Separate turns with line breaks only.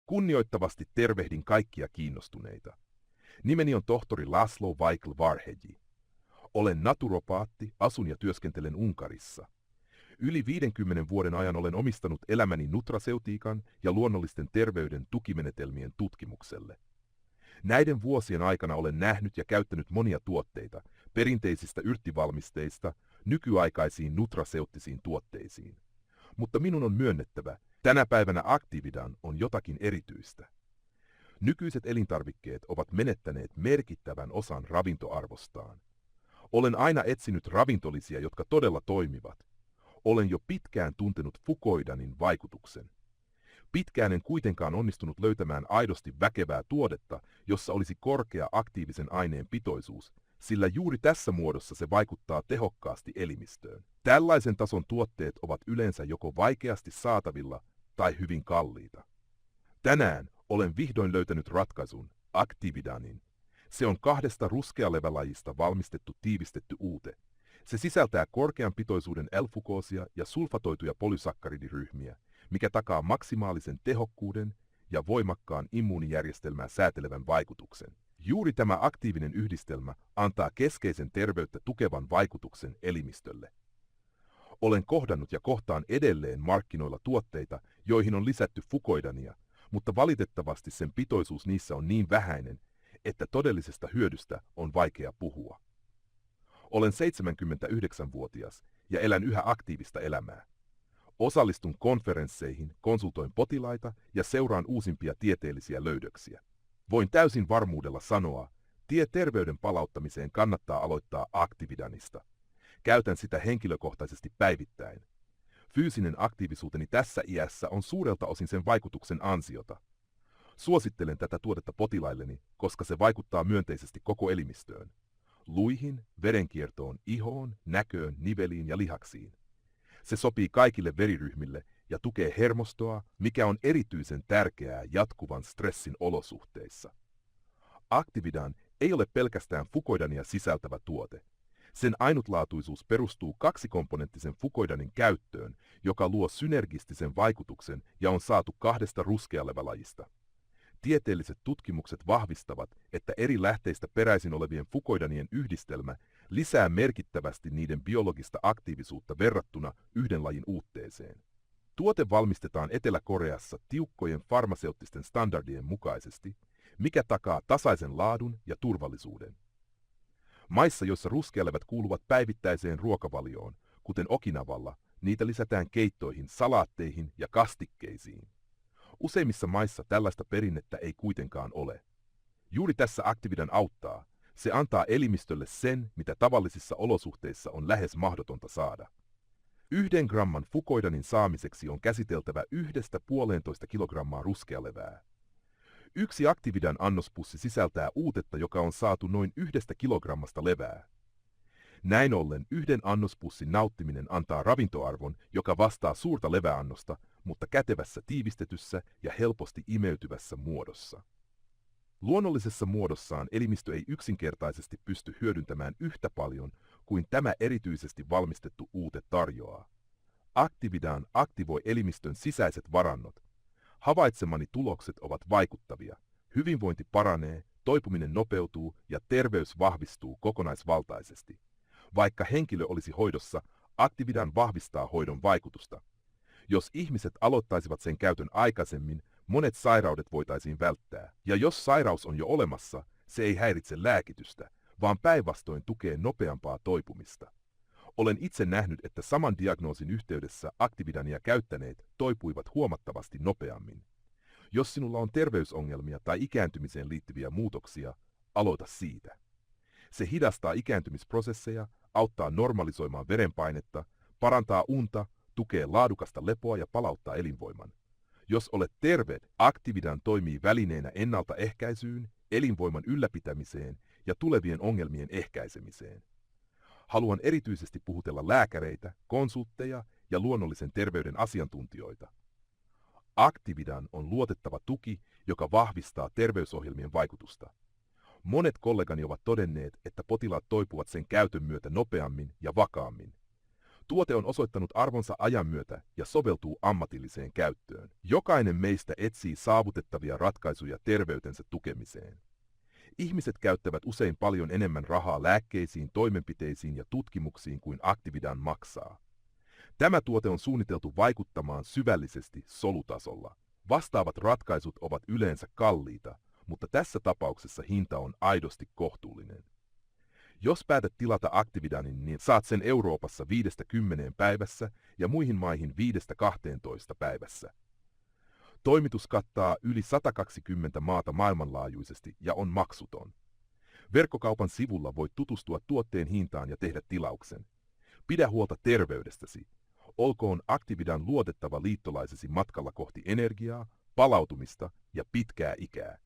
Kunnioittavasti tervehdin kaikkia kiinnostuneita. Nimeni on tohtori Laszlo Vaikl-Varhelyi. Olen naturopaatti, asun ja työskentelen Unkarissa. Yli 50 vuoden ajan olen omistanut elämäni nutraseutiikan ja luonnollisten terveyden tukimenetelmien tutkimukselle. Näiden vuosien aikana olen nähnyt ja käyttänyt monia tuotteita, perinteisistä yrttivalmisteista nykyaikaisiin nutraseuttisiin tuotteisiin. Mutta minun on myönnettävä, tänä päivänä Actividan on jotakin erityistä. Nykyiset elintarvikkeet ovat menettäneet merkittävän osan ravintoarvostaan. Olen aina etsinyt ravintolisia, jotka todella toimivat. Olen jo pitkään tuntenut fukoidanin vaikutuksen. Pitkään en kuitenkaan onnistunut löytämään aidosti väkevää tuotetta, jossa olisi korkea aktiivisen aineen pitoisuus, sillä juuri tässä muodossa se vaikuttaa tehokkaasti elimistöön. Tällaisen tason tuotteet ovat yleensä joko vaikeasti saatavilla tai hyvin kalliita. Tänään olen vihdoin löytänyt ratkaisun, Actividanin. Se on 2 ruskealevälajista valmistettu tiivistetty uute. Se sisältää korkean pitoisuuden L-fukoosia ja sulfatoituja polysakkaridiryhmiä, mikä takaa maksimaalisen tehokkuuden ja voimakkaan immuunijärjestelmää säätelevän vaikutuksen. Juuri tämä aktiivinen yhdistelmä antaa keskeisen terveyttä tukevan vaikutuksen elimistölle. Olen kohdannut ja kohtaan edelleen markkinoilla tuotteita, joihin on lisätty fukoidania, mutta valitettavasti sen pitoisuus niissä on niin vähäinen, että todellisesta hyödystä on vaikea puhua. Olen 79-vuotias ja elän yhä aktiivista elämää. Osallistun konferensseihin, konsultoin potilaita ja seuraan uusimpia tieteellisiä löydöksiä. Voin täysin varmuudella sanoa, tie terveyden palauttamiseen kannattaa aloittaa Actividanista. Käytän sitä henkilökohtaisesti päivittäin. Fyysinen aktiivisuuteni tässä iässä on suurelta osin sen vaikutuksen ansiota. Suosittelen tätä tuotetta potilailleni, koska se vaikuttaa myönteisesti koko elimistöön. Luihin, verenkiertoon, ihoon, näköön, niveliin ja lihaksiin. Se sopii kaikille veriryhmille ja tukee hermostoa, mikä on erityisen tärkeää jatkuvan stressin olosuhteissa. Actividan ei ole pelkästään fukoidania sisältävä tuote. Sen ainutlaatuisuus perustuu 2-komponenttisen fukoidanin käyttöön, joka luo synergistisen vaikutuksen ja on saatu 2 ruskealevälajista. Tieteelliset tutkimukset vahvistavat, että eri lähteistä peräisin olevien fukoidanien yhdistelmä lisää merkittävästi niiden biologista aktiivisuutta verrattuna yhden lajin uutteeseen. Tuote valmistetaan Etelä-Koreassa tiukkojen farmaseuttisten standardien mukaisesti, mikä takaa tasaisen laadun ja turvallisuuden. Maissa, joissa ruskealevät kuuluvat päivittäiseen ruokavalioon, kuten Okinawalla, niitä lisätään keittoihin, salaatteihin ja kastikkeisiin. Useimmissa maissa tällaista perinnettä ei kuitenkaan ole. Juuri tässä Actividan auttaa. Se antaa elimistölle sen, mitä tavallisissa olosuhteissa on lähes mahdotonta saada. 1 gramman fukoidanin saamiseksi on käsiteltävä 1–1,5 kilogrammaa ruskealevää. 1 Actividan annospussi sisältää uutetta, joka on saatu noin 1 kilogrammasta levää. Näin ollen 1 annospussin nauttiminen antaa ravintoarvon, joka vastaa suurta leväannosta, mutta kätevässä tiivistetyssä ja helposti imeytyvässä muodossa. Luonnollisessa muodossaan elimistö ei yksinkertaisesti pysty hyödyntämään yhtä paljon kuin tämä erityisesti valmistettu uute tarjoaa. Actividan aktivoi elimistön sisäiset varannot. Havaitsemani tulokset ovat vaikuttavia. Hyvinvointi paranee, toipuminen nopeutuu ja terveys vahvistuu kokonaisvaltaisesti. Vaikka henkilö olisi hoidossa, Actividan vahvistaa hoidon vaikutusta. Jos ihmiset aloittaisivat sen käytön aikaisemmin, monet sairaudet voitaisiin välttää. Ja jos sairaus on jo olemassa, se ei häiritse lääkitystä, vaan päinvastoin tukee nopeampaa toipumista. Olen itse nähnyt, että saman diagnoosin yhteydessä Actividania käyttäneet toipuivat huomattavasti nopeammin. Jos sinulla on terveysongelmia tai ikääntymiseen liittyviä muutoksia, aloita siitä. Se hidastaa ikääntymisprosesseja, auttaa normalisoimaan verenpainetta, parantaa unta, tukee laadukasta lepoa ja palauttaa elinvoiman. Jos olet terve, Actividan toimii välineenä ennaltaehkäisyyn, elinvoiman ylläpitämiseen ja tulevien ongelmien ehkäisemiseen. Haluan erityisesti puhutella lääkäreitä, konsultteja ja luonnollisen terveyden asiantuntijoita. Actividan on luotettava tuki, joka vahvistaa terveysohjelmien vaikutusta. Monet kollegani ovat todenneet, että potilaat toipuvat sen käytön myötä nopeammin ja vakaammin. Tuote on osoittanut arvonsa ajan myötä ja soveltuu ammatilliseen käyttöön. Jokainen meistä etsii saavutettavia ratkaisuja terveytensä tukemiseen. Ihmiset käyttävät usein paljon enemmän rahaa lääkkeisiin, toimenpiteisiin ja tutkimuksiin kuin Actividan maksaa. Tämä tuote on suunniteltu vaikuttamaan syvällisesti solutasolla. Vastaavat ratkaisut ovat yleensä kalliita, mutta tässä tapauksessa hinta on aidosti kohtuullinen. Jos päätät tilata Actividanin, niin saat sen Euroopassa 5–10 päivässä ja muihin maihin 5–12 päivässä. Toimitus kattaa yli 120 maata maailmanlaajuisesti ja on maksuton. Verkkokaupan sivulla voit tutustua tuotteen hintaan ja tehdä tilauksen. Pidä huolta terveydestäsi. Olkoon Actividan luotettava liittolaisesi matkalla kohti energiaa, palautumista ja pitkää ikää.